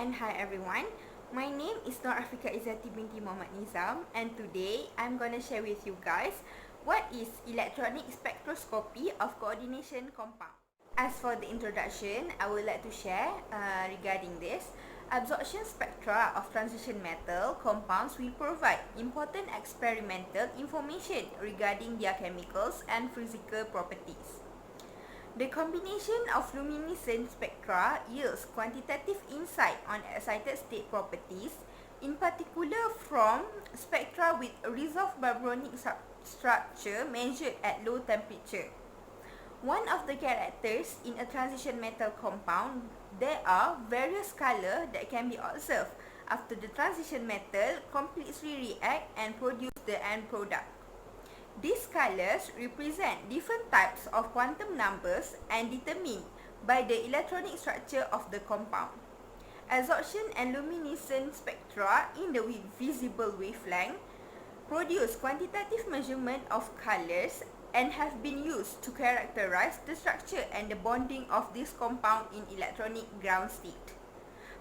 and hi everyone. My name is SKT3023 and today I'm gonna share with you guys what is electronic spectroscopy of coordination compound. As for the introduction, I would like to share regarding this. Absorption spectra of transition metal compounds will provide important experimental information regarding their chemicals and physical properties. The combination of luminescent spectra yields quantitative insight on excited state properties, in particular from spectra with resolved barbonic structure measured at low temperature. One of the characters in a transition metal compound, there are various colors that can be observed after the transition metal completely react and produce the end product. These colors represent different types of quantum numbers and determined by the electronic structure of the compound. Absorption and luminescent spectra in the visible wavelength produce quantitative measurement of colors and have been used to characterize the structure and the bonding of this compound in electronic ground state.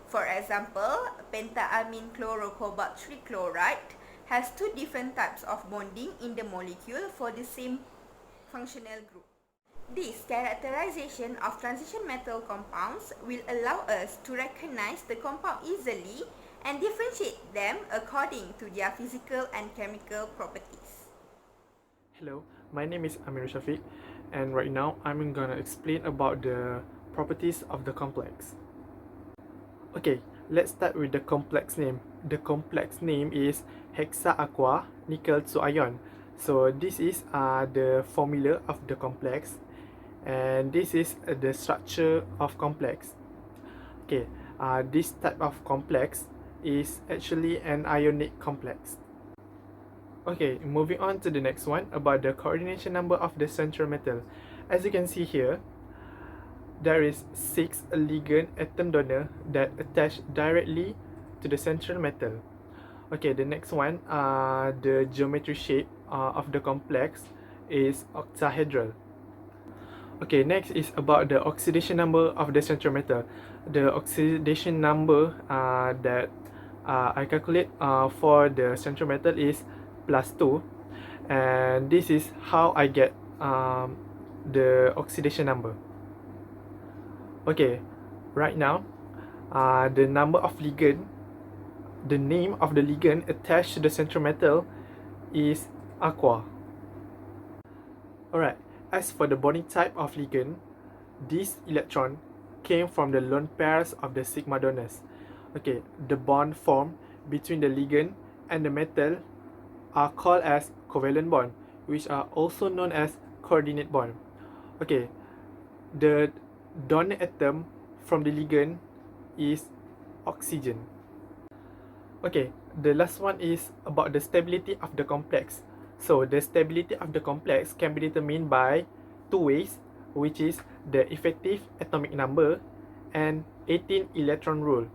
For example, pentamine chlorocobalt trichloride has two different types of bonding in the molecule for the same functional group. This characterization of transition metal compounds will allow us to recognize the compound easily and differentiate them according to their physical and chemical properties. Hello, my name is Amir Shafiq, and right now I'm gonna explain about the properties of the complex. Okay, let's start with the complex name. The complex name is hexa-aqua nickel 2 ion. So this is the formula of the complex, and this is the structure of complex. Okay, this type of complex is actually an ionic complex. Okay, moving on to the next one about the coordination number of the central metal. As you can see here, there is 6 ligand atom donor that attach directly to the central metal. Okay, the next one, the geometry shape of the complex is octahedral. Okay, next is about the oxidation number of the central metal. The oxidation number that I calculate for the central metal is +2, and this is how I get the oxidation number. Okay, right now, the number of ligand, the name of the ligand attached to the central metal is aqua. Alright, as for the bonding type of ligand, this electron came from the lone pairs of the sigma donors. Okay, the bond formed between the ligand and the metal are called as covalent bond, which are also known as coordinate bond. Okay, the donor atom from the ligand is oxygen. Okay, the last one is about the stability of the complex. So the stability of the complex can be determined by two ways, which is the effective atomic number and 18 electron rule.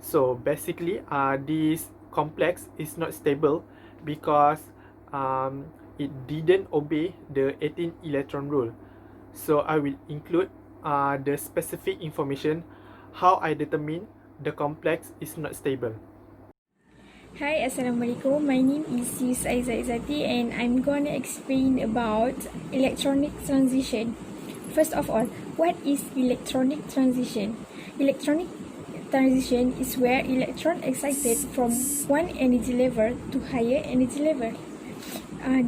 So basically, this complex is not stable because it didn't obey the 18 electron rule. So I will include the specific information how I determine the complex is not stable. Hi, Assalamualaikum. My name is Yus Aizati and I'm gonna explain about electronic transition. First of all, what is electronic transition? Electronic transition is where electron excited from one energy level to higher energy level.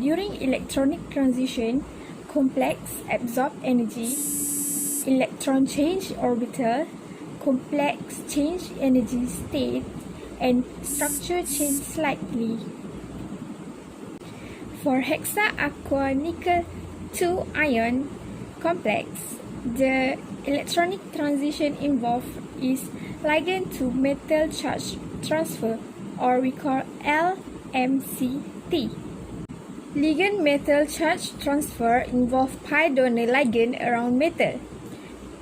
During electronic transition, complex absorb energy, electron change orbital, complex change energy state, and structure change slightly. For hexa-aqua nickel 2 ion complex, the electronic transition involved is ligand to metal charge transfer, or we call LMCT. Ligand metal charge transfer involves pi donor ligand around metal.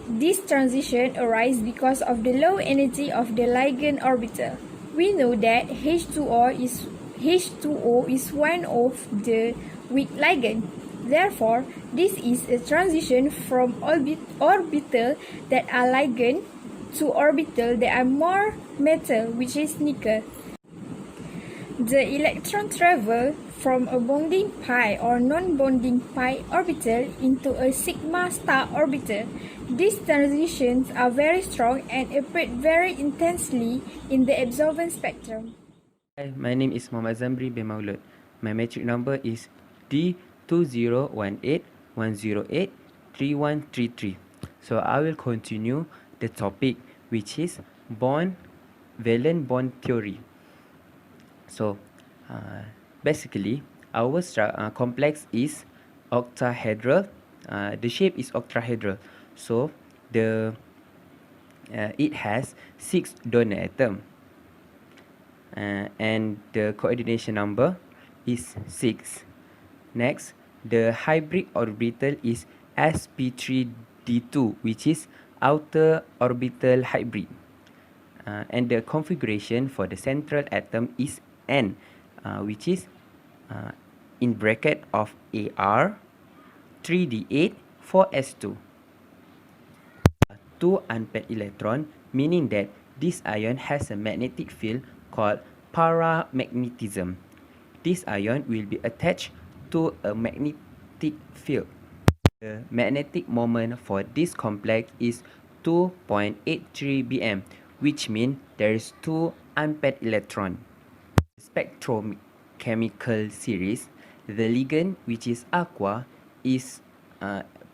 This transition arises because of the low energy of the ligand orbital. We know that H2O is one of the weak ligand. Therefore, this is a transition from orbital that are ligand two orbitals that are more metal, which is nickel. The electron travel from a bonding pi or non-bonding pi orbital into a sigma star orbital. These transitions are very strong and operate very intensely in the absorbance spectrum. Hi, my name is Muhammad Zamri bin Maulud. My metric number is D20181083133. So I will continue the topic, which is valent bond theory. So basically our complex is octahedral. The shape is octahedral. So it has 6 donor atoms. And the coordination number is 6. Next, the hybrid orbital is sp3d2, which is outer orbital hybrid. And the configuration for the central atom is N, which is in bracket of Ar 3d8 4s2. 2 unpaired electron, meaning that this ion has a magnetic field called paramagnetism. This ion will be attached to a magnetic field. The magnetic moment for this complex is 2.83 bm, which means there is 2 unpaired electrons. Spectrochemical series, the ligand, which is aqua, is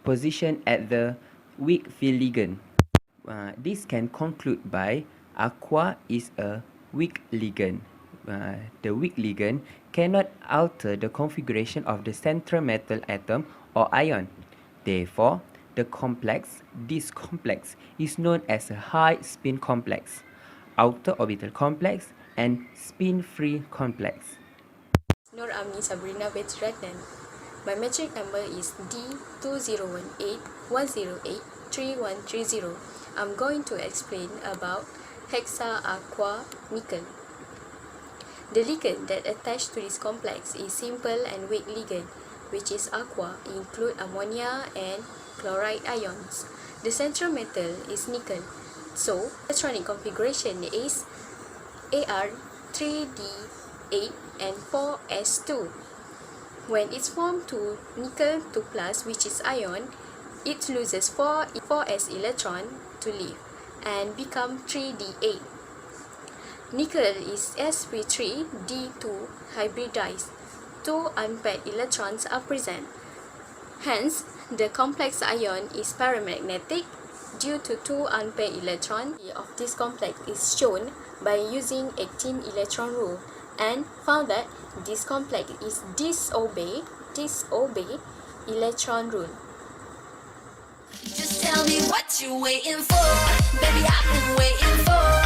positioned at the weak field ligand. This can conclude by aqua is a weak ligand. The weak ligand cannot alter the configuration of the central metal atom or ion. Therefore, this complex is known as a high spin complex, outer orbital complex, and spin-free complex. Nur Amni Sabrina Betradnan. My metric number is D20181083130. I'm going to explain about hexa aqua nickel. The ligand that attached to this complex is simple and weak ligand, which is aqua, include ammonia and chloride ions. The central metal is nickel, so electronic configuration is Ar3d8 and 4s2. When it's formed to nickel 2 plus, which is ion, it loses 4s electron to leave and become 3d8. Nickel is sp3d2 hybridized. 2 unpaired electrons are present. Hence, the complex ion is paramagnetic due to 2 unpaired electrons of this complex is shown by using 18 electron rule, and found that this complex is disobey electron rule. Just tell me what you're waiting for, baby, I've been waiting for.